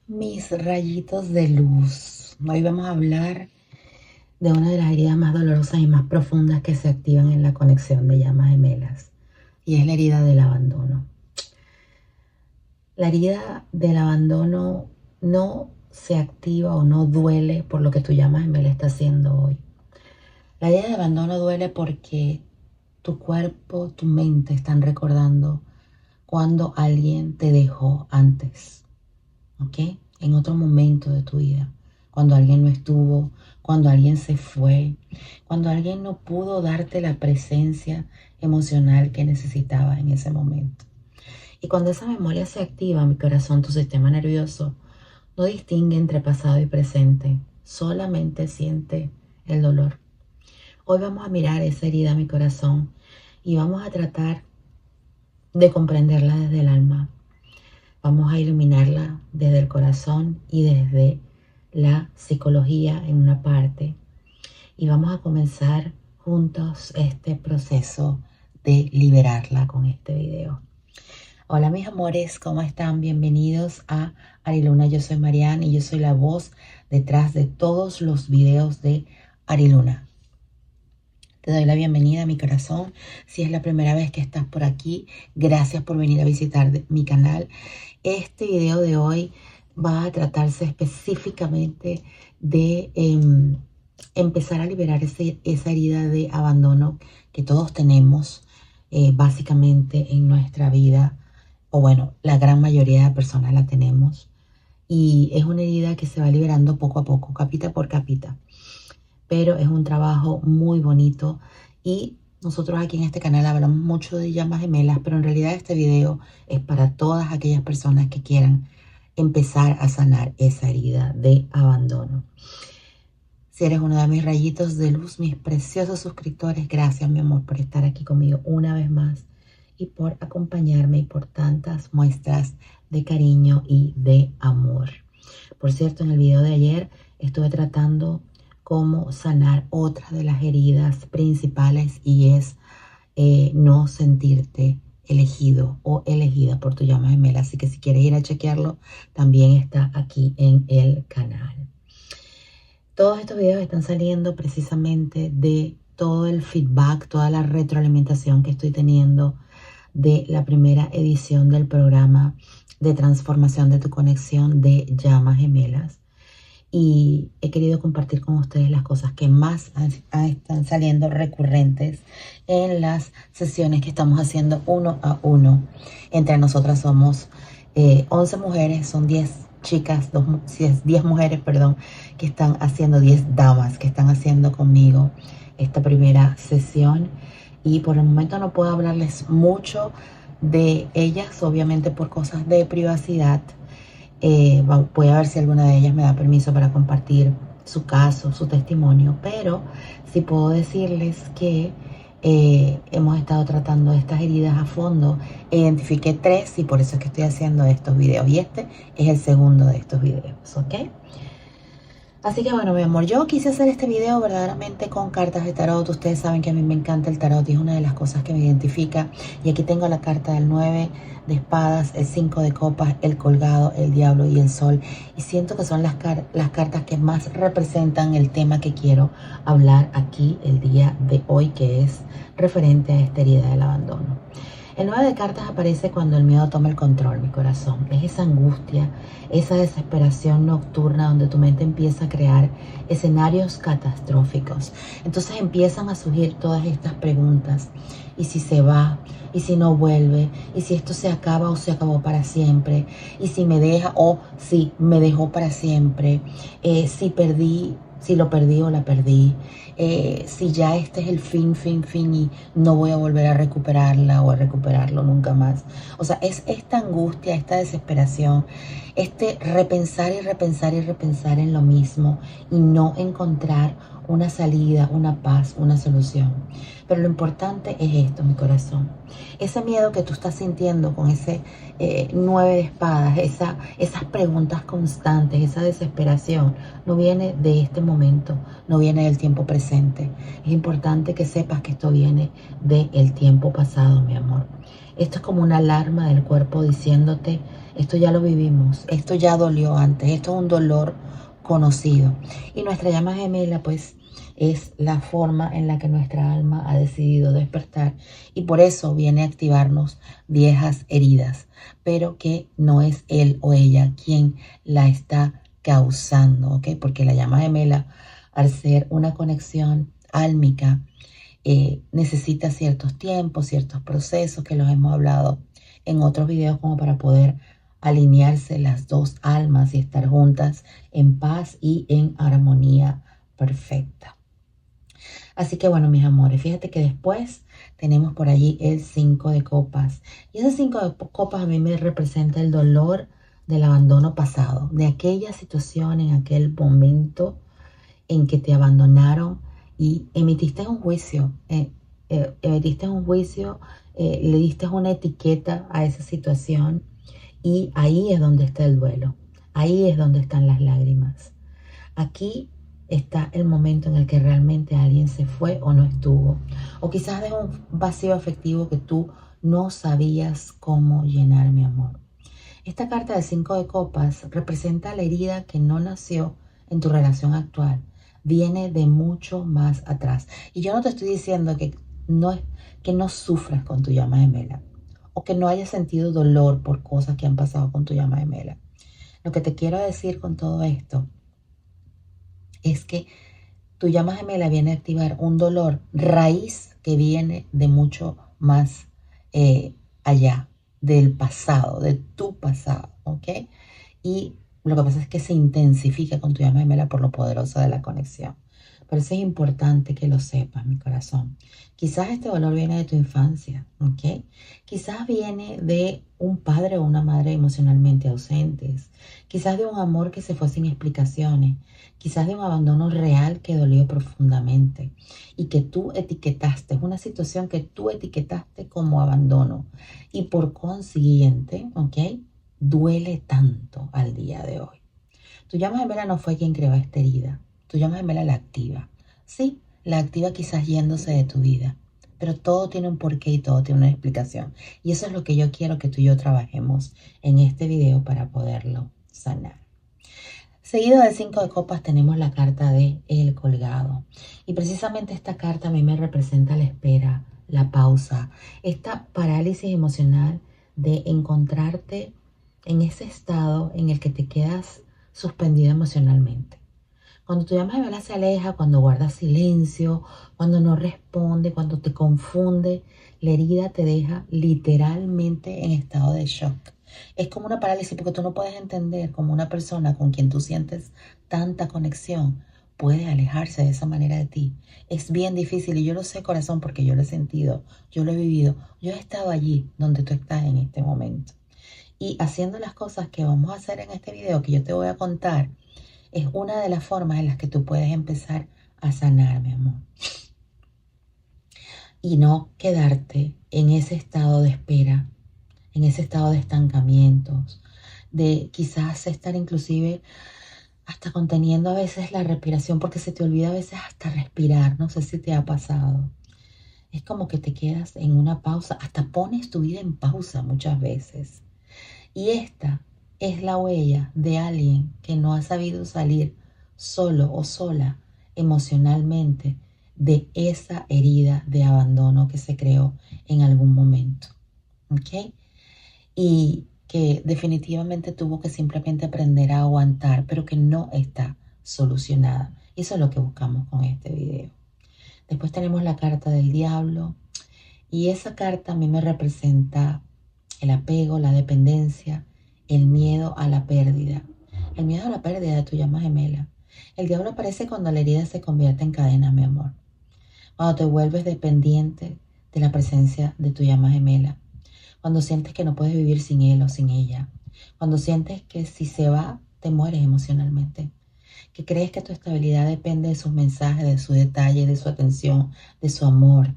Mis rayitos de luz. Hoy vamos a hablar de una de las heridas más dolorosas y más profundas que se activan en la conexión de llamas gemelas, y es la herida del abandono. La herida del abandono no se activa o no duele por lo que tu llama gemela está haciendo hoy. La herida del abandono duele porque tu cuerpo, tu mente están recordando cuando alguien te dejó antes, ¿ok? En otro momento de tu vida, cuando alguien no estuvo, cuando alguien se fue, cuando alguien no pudo darte la presencia emocional que necesitaba en ese momento. Y cuando esa memoria se activa, mi corazón, tu sistema nervioso no distingue entre pasado y presente, solamente siente el dolor. Hoy vamos a mirar esa herida, mi corazón, y vamos a tratar de comprenderla desde el alma. Vamos a iluminarla desde el corazón y desde la psicología en una parte. Y vamos a comenzar juntos este proceso de liberarla con este video. Hola mis amores, ¿cómo están? Bienvenidos a Ariluna. Yo soy Marianne y yo soy la voz detrás de todos los videos de Ariluna. Te doy la bienvenida a mi corazón. Si es la primera vez que estás por aquí, gracias por venir a visitar mi canal. Este video de hoy va a tratarse específicamente de empezar a liberar esa herida de abandono que todos tenemos básicamente en nuestra vida, o bueno, la gran mayoría de personas la tenemos. Y es una herida que se va liberando poco a poco, capita por capita. Pero es un trabajo muy bonito y nosotros aquí en este canal hablamos mucho de llamas gemelas, pero en realidad este video es para todas aquellas personas que quieran empezar a sanar esa herida de abandono. Si eres uno de mis rayitos de luz, mis preciosos suscriptores, gracias mi amor por estar aquí conmigo una vez más y por acompañarme y por tantas muestras de cariño y de amor. Por cierto, en el video de ayer estuve tratando cómo sanar otra de las heridas principales y es no sentirte elegido o elegida por tu llama gemela. Así que si quieres ir a chequearlo, también está aquí en el canal. Todos estos videos están saliendo precisamente de todo el feedback, toda la retroalimentación que estoy teniendo de la primera edición del programa de transformación de tu conexión de llamas gemelas. Y he querido compartir con ustedes las cosas que más están saliendo recurrentes en las sesiones que estamos haciendo uno a uno. Entre nosotras somos 11 mujeres, son 10 chicas, 10 mujeres, perdón, que están haciendo, 10 damas que están haciendo conmigo esta primera sesión. Y por el momento no puedo hablarles mucho de ellas, obviamente por cosas de privacidad. Voy a ver si alguna de ellas me da permiso para compartir su caso, su testimonio, pero sí puedo decirles que hemos estado tratando estas heridas a fondo. Identifiqué 3 y por eso es que estoy haciendo estos videos y este es el segundo de estos videos, ¿ok? Así que bueno, mi amor, yo quise hacer este video verdaderamente con cartas de tarot. Ustedes saben que a mí me encanta el tarot y es una de las cosas que me identifica. Y aquí tengo la carta del 9 de espadas, el 5 de copas, el colgado, el diablo y el sol. Y siento que son las cartas que más representan el tema que quiero hablar aquí el día de hoy, que es referente a esta herida del abandono. El 9 de cartas aparece cuando el miedo toma el control, mi corazón. Es esa angustia, esa desesperación nocturna donde tu mente empieza a crear escenarios catastróficos. Entonces empiezan a surgir todas estas preguntas. ¿Y si se va? ¿Y si no vuelve? ¿Y si esto se acaba o se acabó para siempre? ¿Y si me deja o si me dejó para siempre? Si lo perdí o la perdí, si ya este es el fin y no voy a volver a recuperarla o a recuperarlo nunca más. O sea, es esta angustia, esta desesperación, este repensar y repensar y repensar en lo mismo y no encontrar una salida, una paz, una solución. Pero lo importante es esto, mi corazón. Ese miedo que tú estás sintiendo con ese 9 de espadas, esas preguntas constantes, esa desesperación, no viene de este momento, no viene del tiempo presente. Es importante que sepas que esto viene del tiempo pasado, mi amor. Esto es como una alarma del cuerpo diciéndote, Esto ya lo vivimos, esto ya dolió antes, esto es un dolor conocido. Y nuestra llama gemela, pues, es la forma en la que nuestra alma ha decidido despertar y por eso viene a activarnos viejas heridas, pero que no es él o ella quien la está causando, ¿ok? Porque la llama gemela, al ser una conexión álmica, necesita ciertos tiempos, ciertos procesos que los hemos hablado en otros videos como para poder alinearse las dos almas y estar juntas en paz y en armonía perfecta. Así que bueno, mis amores, fíjate que después tenemos por allí el 5 de copas. Y ese 5 de copas a mí me representa el dolor del abandono pasado, de aquella situación, en aquel momento en que te abandonaron y emitiste un juicio, le diste una etiqueta a esa situación y ahí es donde está el duelo, ahí es donde están las lágrimas. Aquí está el momento en el que realmente alguien se fue o no estuvo, o quizás de un vacío afectivo que tú no sabías cómo llenar, mi amor. Esta carta de 5 de copas representa la herida que no nació en tu relación actual. Viene de mucho más atrás. Y yo no te estoy diciendo que no sufras con tu llama gemela o que no hayas sentido dolor por cosas que han pasado con tu llama gemela. Lo que te quiero decir con todo esto es que tu llama gemela viene a activar un dolor raíz que viene de mucho más allá, del pasado, de tu pasado, ¿ok? Y lo que pasa es que se intensifica con tu llama gemela por lo poderosa de la conexión. Por eso es importante que lo sepas, mi corazón. Quizás este dolor viene de tu infancia, ¿ok? Quizás viene de un padre o una madre emocionalmente ausentes. Quizás de un amor que se fue sin explicaciones. Quizás de un abandono real que dolió profundamente y que tú etiquetaste. Es una situación que tú etiquetaste como abandono. Y por consiguiente, ¿ok? Duele tanto al día de hoy. Tu llama gemela no fue quien creó esta herida. Tu llama gemela la activa. Sí, la activa quizás yéndose de tu vida. Pero todo tiene un porqué y todo tiene una explicación. Y eso es lo que yo quiero que tú y yo trabajemos en este video para poderlo sanar. Seguido del 5 de copas tenemos la carta de El Colgado. Y precisamente esta carta a mí me representa la espera, la pausa, esta parálisis emocional de encontrarte en ese estado en el que te quedas suspendida emocionalmente. Cuando tu llama gemela se aleja, cuando guarda silencio, cuando no responde, cuando te confunde, la herida te deja literalmente en estado de shock. Es como una parálisis porque tú no puedes entender cómo una persona con quien tú sientes tanta conexión puede alejarse de esa manera de ti. Es bien difícil y yo lo sé, corazón, porque yo lo he sentido, yo lo he vivido. Yo he estado allí donde tú estás en este momento. Y haciendo las cosas que vamos a hacer en este video que yo te voy a contar, es una de las formas en las que tú puedes empezar a sanar, mi amor. Y no quedarte en ese estado de espera, en ese estado de estancamientos, de quizás estar inclusive hasta conteniendo a veces la respiración porque se te olvida a veces hasta respirar. No sé si te ha pasado. Es como que te quedas en una pausa, hasta pones tu vida en pausa muchas veces. Y esta es la huella de alguien que no ha sabido salir solo o sola emocionalmente de esa herida de abandono que se creó en algún momento. ¿Ok? Y que definitivamente tuvo que simplemente aprender a aguantar, pero que no está solucionada. Eso es lo que buscamos con este video. Después tenemos la carta del diablo y esa carta a mí me representa el apego, la dependencia, el miedo a la pérdida. El miedo a la pérdida de tu llama gemela. El diablo aparece cuando la herida se convierte en cadena, mi amor. Cuando te vuelves dependiente de la presencia de tu llama gemela. Cuando sientes que no puedes vivir sin él o sin ella. Cuando sientes que si se va, te mueres emocionalmente. Que crees que tu estabilidad depende de sus mensajes, de su detalle, de su atención, de su amor.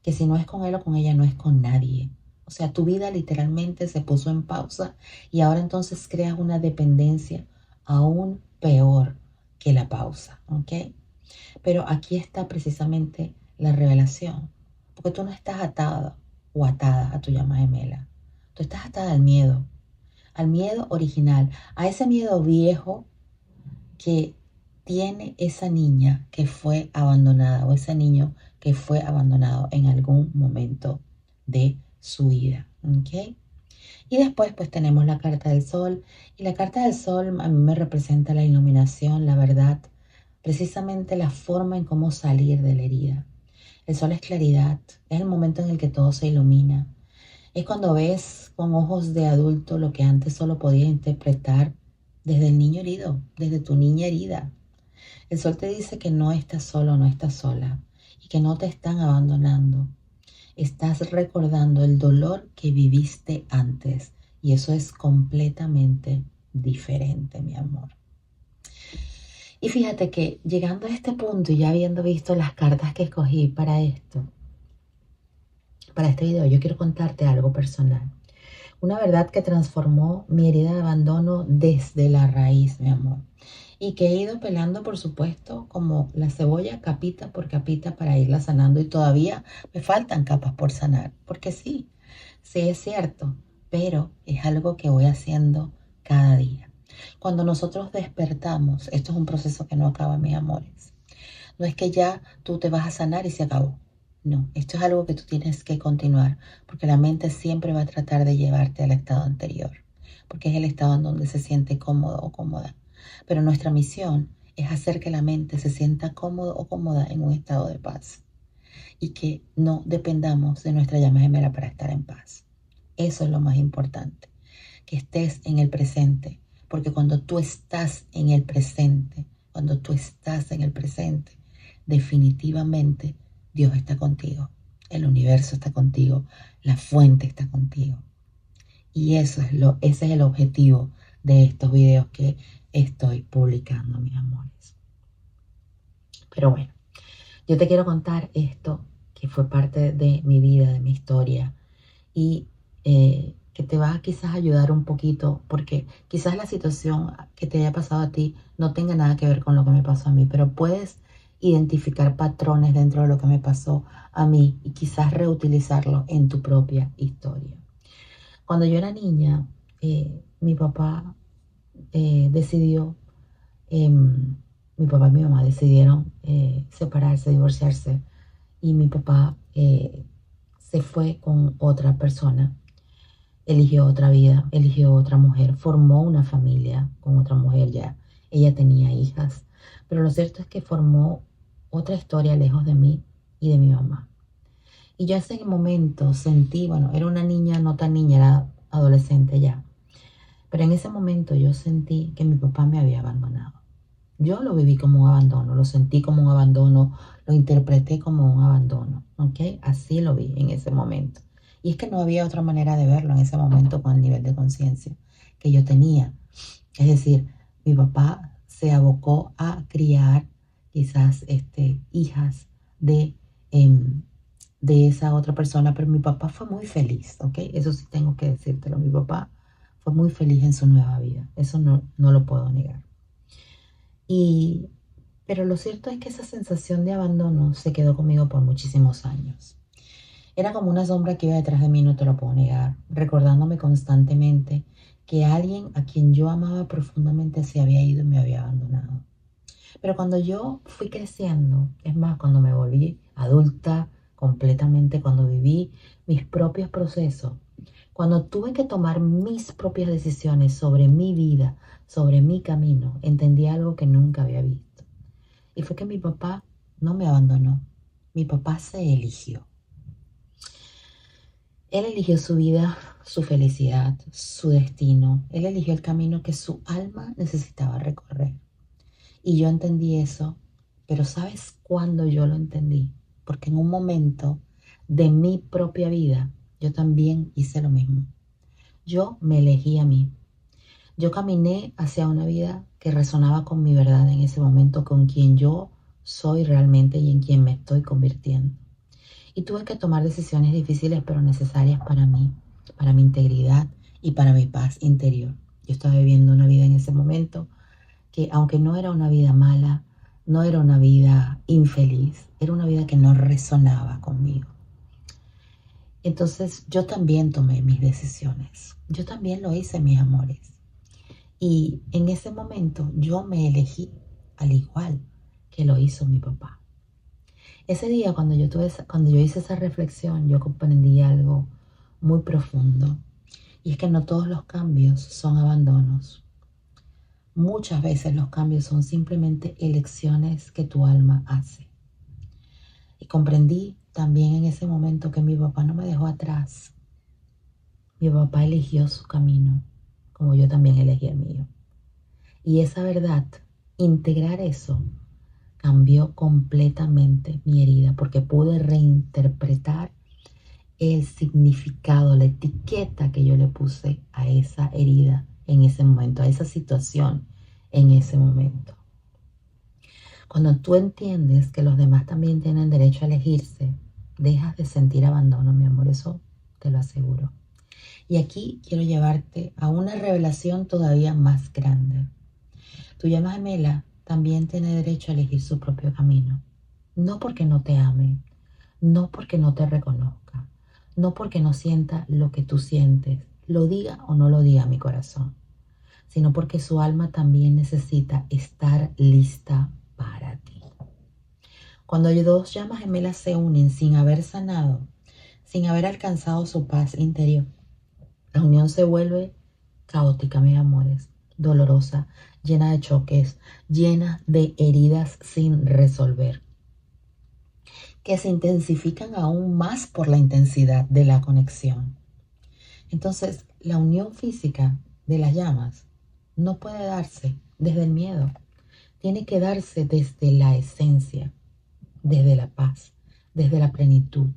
Que si no es con él o con ella, no es con nadie. O sea, tu vida literalmente se puso en pausa y ahora entonces creas una dependencia aún peor que la pausa, ¿ok? Pero aquí está precisamente la revelación, porque tú no estás atado o atada a tu llama gemela. Tú estás atada al miedo, al miedo original, a ese miedo viejo que tiene esa niña que fue abandonada o ese niño que fue abandonado en algún momento de su vida. ¿Ok? Y después pues tenemos la carta del sol. Y la carta del sol a mí me representa la iluminación, la verdad, precisamente la forma en cómo salir de la herida. El sol es claridad, es el momento en el que todo se ilumina. Es cuando ves con ojos de adulto lo que antes solo podías interpretar desde el niño herido, desde tu niña herida. El sol te dice que no estás solo, no estás sola y que no te están abandonando. Estás recordando el dolor que viviste antes y eso es completamente diferente, mi amor. Y fíjate que llegando a este punto y ya habiendo visto las cartas que escogí para esto, para este video, yo quiero contarte algo personal. Una verdad que transformó mi herida de abandono desde la raíz, mi amor. Y que he ido pelando, por supuesto, como la cebolla, capita por capita para irla sanando. Y todavía me faltan capas por sanar. Porque sí, sí es cierto, pero es algo que voy haciendo cada día. Cuando nosotros despertamos, esto es un proceso que no acaba, mis amores. No es que ya tú te vas a sanar y se acabó. No, esto es algo que tú tienes que continuar, porque la mente siempre va a tratar de llevarte al estado anterior, porque es el estado en donde se siente cómodo o cómoda. Pero nuestra misión es hacer que la mente se sienta cómodo o cómoda en un estado de paz y que no dependamos de nuestra llama gemela para estar en paz. Eso es lo más importante, que estés en el presente, porque cuando tú estás en el presente, definitivamente Dios está contigo, el universo está contigo, la fuente está contigo. Y ese es el objetivo de estos videos que estoy publicando, mis amores. Pero bueno, yo te quiero contar esto que fue parte de mi vida, de mi historia, y que te va a quizás ayudar un poquito, porque quizás la situación que te haya pasado a ti no tenga nada que ver con lo que me pasó a mí, pero puedes identificar patrones dentro de lo que me pasó a mí y quizás reutilizarlo en tu propia historia. Cuando yo era niña, mi papá decidió, mi papá y mi mamá decidieron separarse, divorciarse, y mi papá se fue con otra persona, eligió otra vida, eligió otra mujer, formó una familia con otra mujer ya. Ella tenía hijas, pero lo cierto es que formó otra historia lejos de mí y de mi mamá. Y yo ese momento sentí, bueno, era una niña, no tan niña, era adolescente ya, pero en ese momento yo sentí que mi papá me había abandonado. Yo lo viví como un abandono, lo sentí como un abandono, lo interpreté como un abandono, ¿ok? Así lo vi en ese momento. Y es que no había otra manera de verlo en ese momento con el nivel de conciencia que yo tenía. Es decir, mi papá se abocó a criar quizás hijas de esa otra persona, pero mi papá fue muy feliz, ¿ok? Eso sí tengo que decírtelo. Mi papá fue muy feliz en su nueva vida. Eso no lo puedo negar. Pero lo cierto es que esa sensación de abandono se quedó conmigo por muchísimos años. Era como una sombra que iba detrás de mí, no te lo puedo negar, recordándome constantemente que alguien a quien yo amaba profundamente se había ido y me había abandonado. Pero cuando yo fui creciendo, es más, cuando me volví adulta completamente, cuando viví mis propios procesos, cuando tuve que tomar mis propias decisiones sobre mi vida, sobre mi camino, entendí algo que nunca había visto. Y fue que mi papá no me abandonó. Mi papá se eligió. Él eligió su vida, su felicidad, su destino. Él eligió el camino que su alma necesitaba recorrer. Y yo entendí eso, pero ¿sabes cuándo yo lo entendí? Porque en un momento de mi propia vida, yo también hice lo mismo. Yo me elegí a mí. Yo caminé hacia una vida que resonaba con mi verdad en ese momento, con quien yo soy realmente y en quien me estoy convirtiendo. Y tuve que tomar decisiones difíciles pero necesarias para mí, para mi integridad y para mi paz interior. Yo estaba viviendo una vida en ese momento que, aunque no era una vida mala, no era una vida infeliz, era una vida que no resonaba conmigo. Entonces yo también tomé mis decisiones. Yo también lo hice, mis amores. Y en ese momento yo me elegí al igual que lo hizo mi papá. Ese día cuando yo hice esa reflexión, yo comprendí algo muy profundo. Y es que no todos los cambios son abandonos. Muchas veces los cambios son simplemente elecciones que tu alma hace. Y comprendí también en ese momento que mi papá no me dejó atrás. Mi papá eligió su camino, como yo también elegí el mío. Y esa verdad, integrar eso, cambió completamente mi herida, porque pude reinterpretar el significado, la etiqueta que yo le puse a esa herida en ese momento, a esa situación en ese momento. Cuando tú entiendes que los demás también tienen derecho a elegirse, dejas de sentir abandono, mi amor, eso te lo aseguro. Y aquí quiero llevarte a una revelación todavía más grande. Tu llama gemela también tiene derecho a elegir su propio camino. No porque no te ame, no porque no te reconozca, no porque no sienta lo que tú sientes, lo diga o no lo diga mi corazón, sino porque su alma también necesita estar lista para ti. Cuando dos llamas gemelas se unen sin haber sanado, sin haber alcanzado su paz interior, la unión se vuelve caótica, mis amores, dolorosa, llena de choques, llena de heridas sin resolver, que se intensifican aún más por la intensidad de la conexión. Entonces, la unión física de las llamas no puede darse desde el miedo, tiene que darse desde la esencia, desde la paz, desde la plenitud.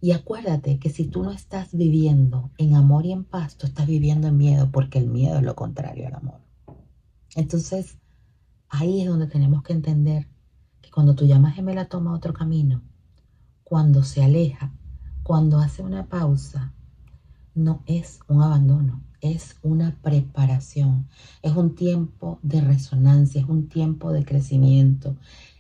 Y acuérdate que si tú no estás viviendo en amor y en paz, tú estás viviendo en miedo, porque el miedo es lo contrario al amor. Entonces, ahí es donde tenemos que entender que cuando tu llama gemela toma otro camino, cuando se aleja, cuando hace una pausa, no es un abandono, es una preparación, es un tiempo de resonancia, es un tiempo de crecimiento.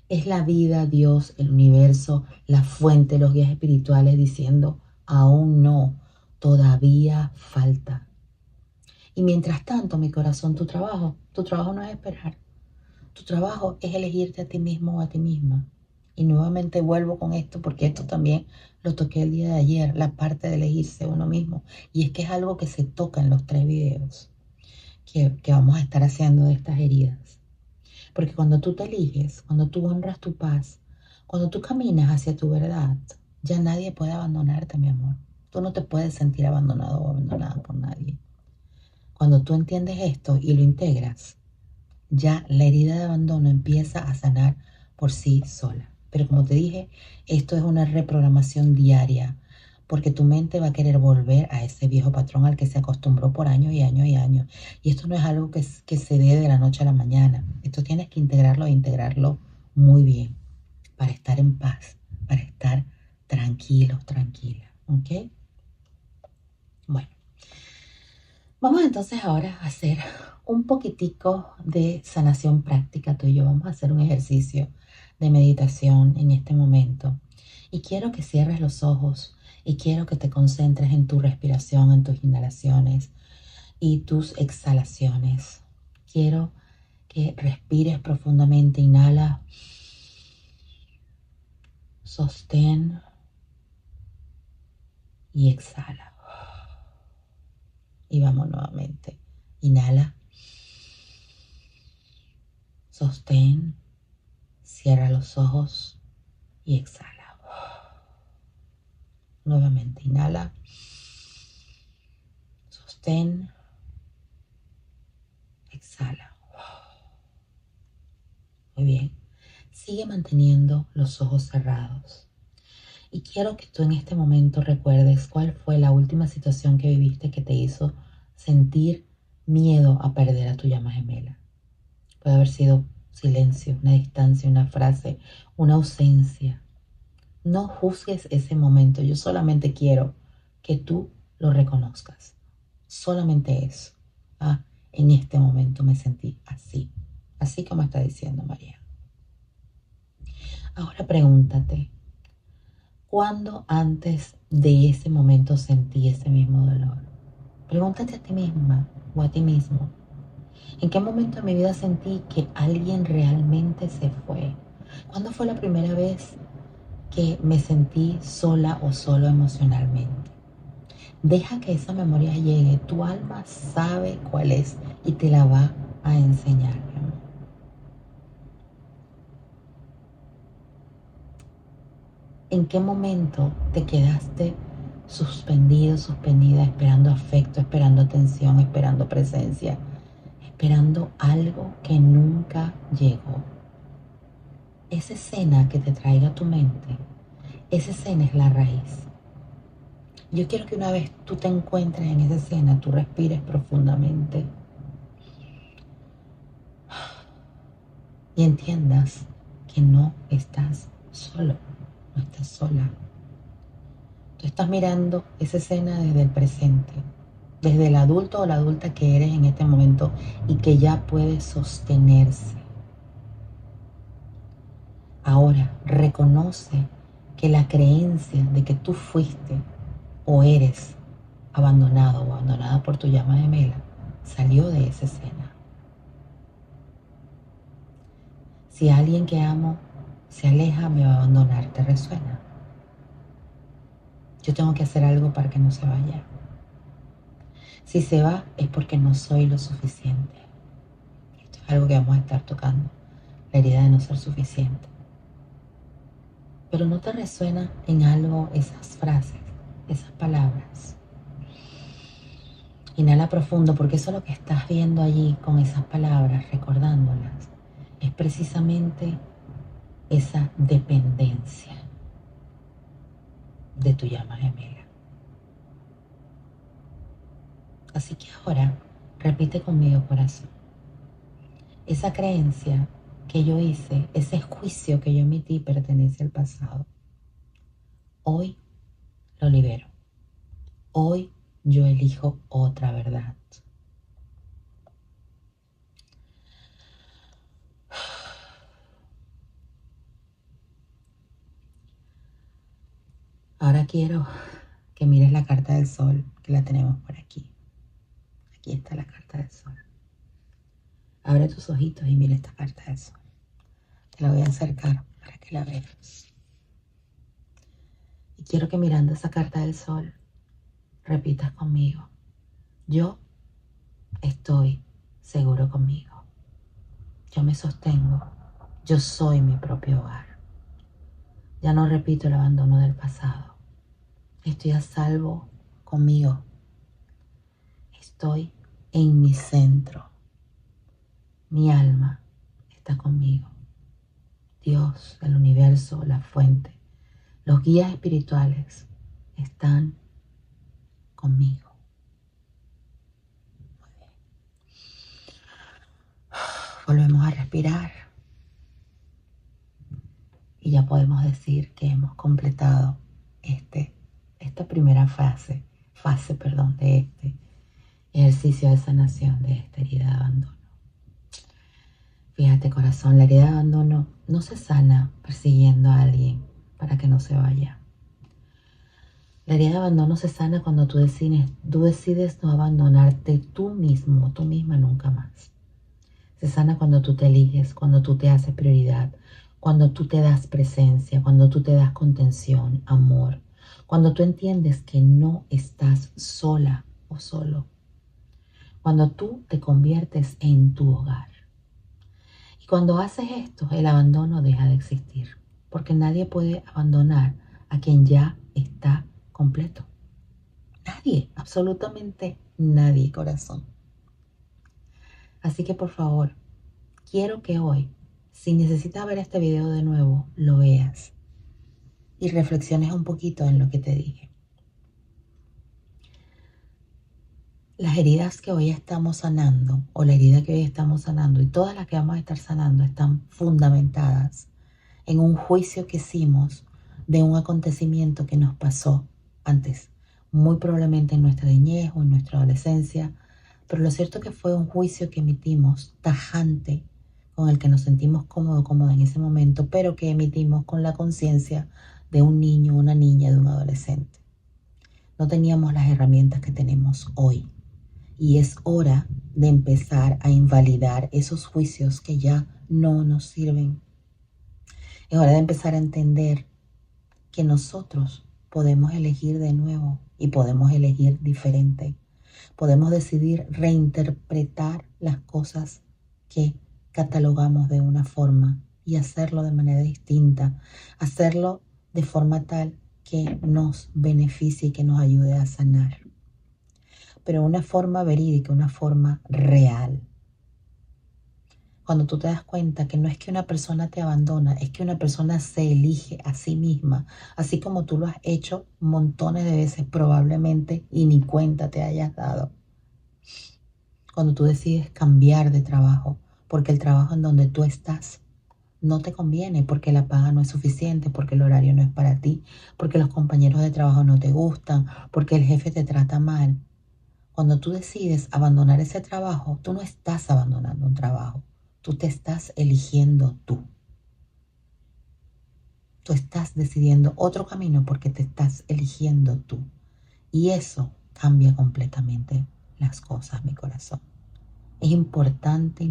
Es la vida, Dios, el universo, la fuente, los guías espirituales diciendo, aún no, todavía falta. Y mientras tanto, mi corazón, tu trabajo no es esperar. Tu trabajo es elegirte a ti mismo o a ti misma. Y nuevamente vuelvo con esto porque esto también lo toqué el día de ayer, la parte de elegirse uno mismo. Y es que es algo que se toca en los 3 videos que vamos a estar haciendo de estas heridas. Porque cuando tú te eliges, cuando tú honras tu paz, cuando tú caminas hacia tu verdad, ya nadie puede abandonarte, mi amor. Tú no te puedes sentir abandonado o abandonada por nadie. Cuando tú entiendes esto y lo integras, ya la herida de abandono empieza a sanar por sí sola. Pero como te dije, esto es una reprogramación diaria, porque tu mente va a querer volver a ese viejo patrón al que se acostumbró por años y años y años. Y esto no es algo que se dé de la noche a la mañana. Esto tienes que integrarlo e integrarlo muy bien para estar en paz, para estar tranquilos, tranquila. ¿Ok? Bueno. Vamos entonces ahora a hacer un poquitico de sanación práctica tú y yo. Vamos a hacer un ejercicio de meditación en este momento. Y quiero que cierres los ojos y quiero que te concentres en tu respiración, en tus inhalaciones y tus exhalaciones. Quiero que respires profundamente. Inhala, sostén y exhala. Y vamos nuevamente. Inhala. Sostén, cierra los ojos y exhala. Nuevamente inhala, sostén, exhala. Muy bien. Sigue manteniendo los ojos cerrados. Y quiero que tú en este momento recuerdes cuál fue la última situación que viviste que te hizo sentir miedo a perder a tu llama gemela. Puede haber sido silencio, una distancia, una frase, una ausencia. No juzgues ese momento. Yo solamente quiero que tú lo reconozcas. Solamente eso. Ah, en este momento me sentí así. Así como está diciendo María. Ahora pregúntate, ¿cuándo antes de ese momento sentí ese mismo dolor? Pregúntate a ti misma o a ti mismo. ¿En qué momento de mi vida sentí que alguien realmente se fue? ¿Cuándo fue la primera vez que me sentí sola o solo emocionalmente? Deja que esa memoria llegue. Tu alma sabe cuál es y te la va a enseñar, mi amor. ¿En qué momento te quedaste suspendido, suspendida, esperando afecto, esperando atención, esperando presencia, esperando algo que nunca llegó? Esa escena que te traiga a tu mente, esa escena es la raíz. Yo quiero que una vez tú te encuentres en esa escena, tú respires profundamente y entiendas que no estás solo, no estás sola. Tú estás mirando esa escena desde el presente, desde el adulto o la adulta que eres en este momento y que ya puede sostenerse. Ahora, reconoce que la creencia de que tú fuiste o eres abandonado o abandonada por tu llama gemela salió de esa escena. Si alguien que amo se aleja, me va a abandonar, ¿te resuena? Yo tengo que hacer algo para que no se vaya. Si se va es porque no soy lo suficiente. Esto es algo que vamos a estar tocando, la herida de no ser suficiente. Pero no te resuena en algo esas frases, esas palabras. Inhala profundo, porque eso es lo que estás viendo allí con esas palabras, recordándolas, es precisamente esa dependencia de tu llama gemela. Así que ahora repite conmigo, corazón. Esa creencia que yo hice, ese juicio que yo emití pertenece al pasado. Hoy lo libero. Hoy yo elijo otra verdad. Ahora quiero que mires la carta del sol, que la tenemos por aquí. Aquí está la carta del sol. Abre tus ojitos y mira esta carta del sol. Te la voy a acercar para que la veas. Y quiero que mirando esa carta del sol, repitas conmigo. Yo estoy seguro conmigo. Yo me sostengo. Yo soy mi propio hogar. Ya no repito el abandono del pasado. Estoy a salvo conmigo. Estoy en mi centro. Mi alma está conmigo. Dios, el universo, la fuente, los guías espirituales están conmigo. Muy bien. Volvemos a respirar. Y ya podemos decir que hemos completado esta primera fase de este ejercicio de sanación de esta herida de abandono. Fíjate, corazón, la herida de abandono no se sana persiguiendo a alguien para que no se vaya. La herida de abandono se sana cuando tú decides no abandonarte tú mismo, tú misma nunca más. Se sana cuando tú te eliges, cuando tú te haces prioridad, cuando tú te das presencia, cuando tú te das contención, amor, cuando tú entiendes que no estás sola o solo, cuando tú te conviertes en tu hogar. Y cuando haces esto, el abandono deja de existir, porque nadie puede abandonar a quien ya está completo. Nadie, absolutamente nadie, corazón. Así que por favor, quiero que hoy, si necesitas ver este video de nuevo, lo veas y reflexiones un poquito en lo que te dije. Las heridas que hoy estamos sanando, o la herida que hoy estamos sanando, y todas las que vamos a estar sanando, están fundamentadas en un juicio que hicimos de un acontecimiento que nos pasó antes, muy probablemente en nuestra niñez o en nuestra adolescencia, pero lo cierto es que fue un juicio que emitimos tajante, con el que nos sentimos cómodos en ese momento, pero que emitimos con la conciencia de un niño, una niña, de un adolescente. no teníamos las herramientas que tenemos hoy. Y es hora de empezar a invalidar esos juicios que ya no nos sirven. Es hora de empezar a entender que nosotros podemos elegir de nuevo y podemos elegir diferente. Podemos decidir reinterpretar las cosas que catalogamos de una forma y hacerlo de manera distinta, hacerlo de forma tal que nos beneficie y que nos ayude a sanar. Pero una forma verídica, una forma real. Cuando tú te das cuenta que no es que una persona te abandona, es que una persona se elige a sí misma, así como tú lo has hecho montones de veces probablemente y ni cuenta te hayas dado. Cuando tú decides cambiar de trabajo, porque el trabajo en donde tú estás no te conviene, porque la paga no es suficiente, porque el horario no es para ti, porque los compañeros de trabajo no te gustan, porque el jefe te trata mal. Cuando tú decides abandonar ese trabajo, tú no estás abandonando un trabajo. Tú te estás eligiendo tú. Tú estás decidiendo otro camino porque te estás eligiendo tú. Y eso cambia completamente las cosas, mi corazón. Es importante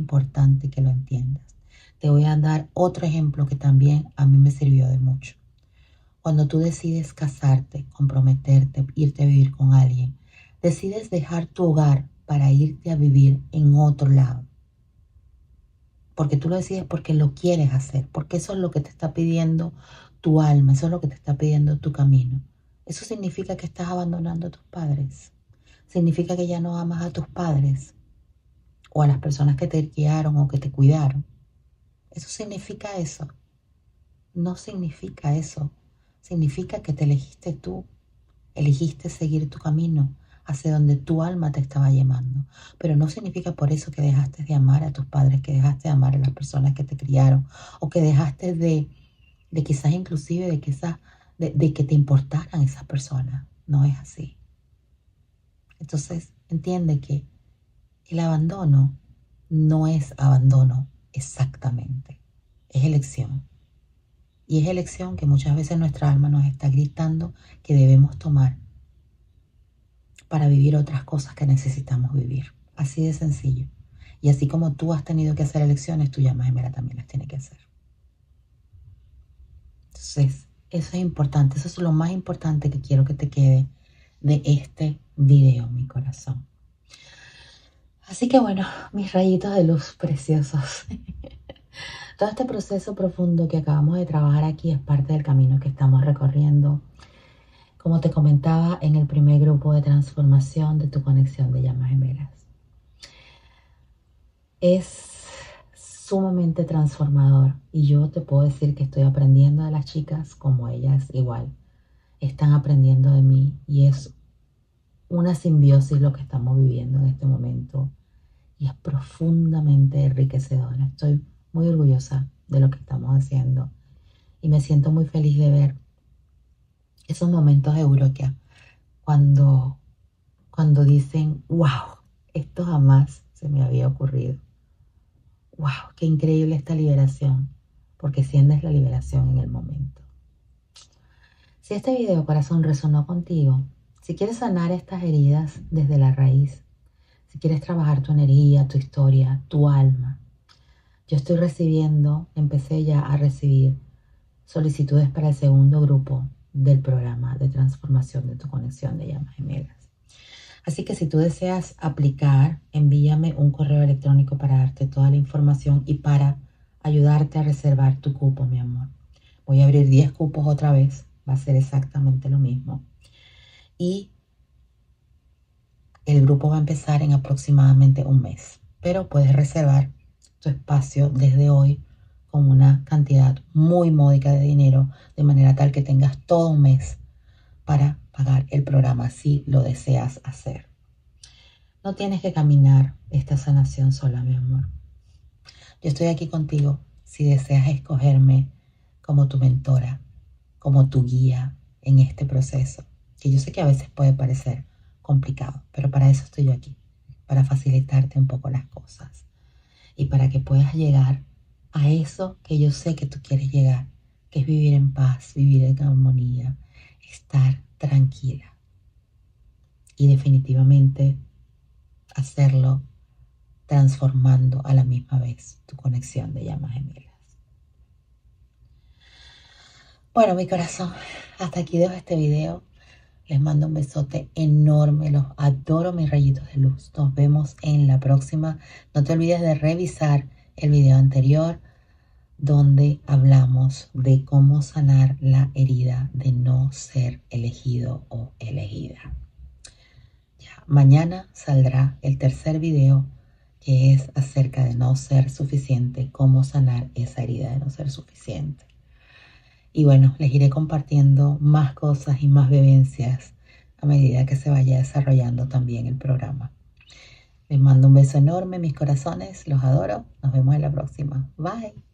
que lo entiendas. Te voy a dar otro ejemplo que también a mí me sirvió de mucho. Cuando tú decides casarte, comprometerte, irte a vivir con alguien, decides dejar tu hogar para irte a vivir en otro lado. Porque tú lo decides porque lo quieres hacer, porque eso es lo que te está pidiendo tu alma, eso es lo que te está pidiendo tu camino. Eso significa que estás abandonando a tus padres. Significa que ya no amas a tus padres o a las personas que te guiaron o que te cuidaron. ¿Eso significa eso? No significa eso. Significa que te elegiste tú, elegiste seguir tu camino hacia donde tu alma te estaba llamando. Pero no significa por eso que dejaste de amar a tus padres, que dejaste de amar a las personas que te criaron, o que dejaste de quizás inclusive de que te importaran esas personas. No es así. Entonces, entiende que el abandono no es abandono exactamente, es elección. Y es elección que muchas veces nuestra alma nos está gritando que debemos tomar para vivir otras cosas que necesitamos vivir. Así de sencillo. Y así como tú has tenido que hacer elecciones, tu llama gemela también las tiene que hacer. Entonces, eso es importante. Eso es lo más importante que quiero que te quede de este video, mi corazón. Así que bueno, mis rayitos de luz preciosos. Todo este proceso profundo que acabamos de trabajar aquí es parte del camino que estamos recorriendo. Como te comentaba en el primer grupo de transformación de tu conexión de llamas gemelas. Es sumamente transformador y yo te puedo decir que estoy aprendiendo de las chicas como ellas igual están aprendiendo de mí y es una simbiosis lo que estamos viviendo en este momento y es profundamente enriquecedora. Estoy muy orgullosa de lo que estamos haciendo y me siento muy feliz de ver esos momentos de eureka cuando dicen, wow, esto jamás se me había ocurrido. Wow, qué increíble esta liberación, porque sientes la liberación en el momento. Si este video, corazón, resonó contigo, si quieres sanar estas heridas desde la raíz, si quieres trabajar tu energía, tu historia, tu alma, yo estoy empecé ya a recibir solicitudes para el segundo grupo del programa de transformación de tu conexión de llamas gemelas. Así que si tú deseas aplicar, envíame un correo electrónico para darte toda la información y para ayudarte a reservar tu cupo, mi amor. Voy a abrir 10 cupos otra vez, va a ser exactamente lo mismo. Y el grupo va a empezar en aproximadamente un mes, pero puedes reservar tu espacio desde hoy con una cantidad muy módica de dinero, de manera tal que tengas todo un mes para pagar el programa si lo deseas hacer. No tienes que caminar esta sanación sola, mi amor. Yo estoy aquí contigo si deseas escogerme como tu mentora, como tu guía en este proceso, que yo sé que a veces puede parecer complicado, pero para eso estoy yo aquí, para facilitarte un poco las cosas y para que puedas llegar a eso que yo sé que tú quieres llegar, que es vivir en paz, vivir en armonía, estar tranquila. y definitivamente hacerlo transformando a la misma vez tu conexión de llamas gemelas. Bueno, mi corazón, hasta aquí dejo este video. Les mando un besote enorme. Los adoro, mis rayitos de luz. Nos vemos en la próxima. No te olvides de revisar el video anterior donde hablamos de cómo sanar la herida de no ser elegido o elegida. Ya, mañana saldrá el tercer video, que es acerca de no ser suficiente, cómo sanar esa herida de no ser suficiente. Y bueno, les iré compartiendo más cosas y más vivencias a medida que se vaya desarrollando también el programa. Les mando un beso enorme, mis corazones, los adoro. Nos vemos en la próxima. Bye.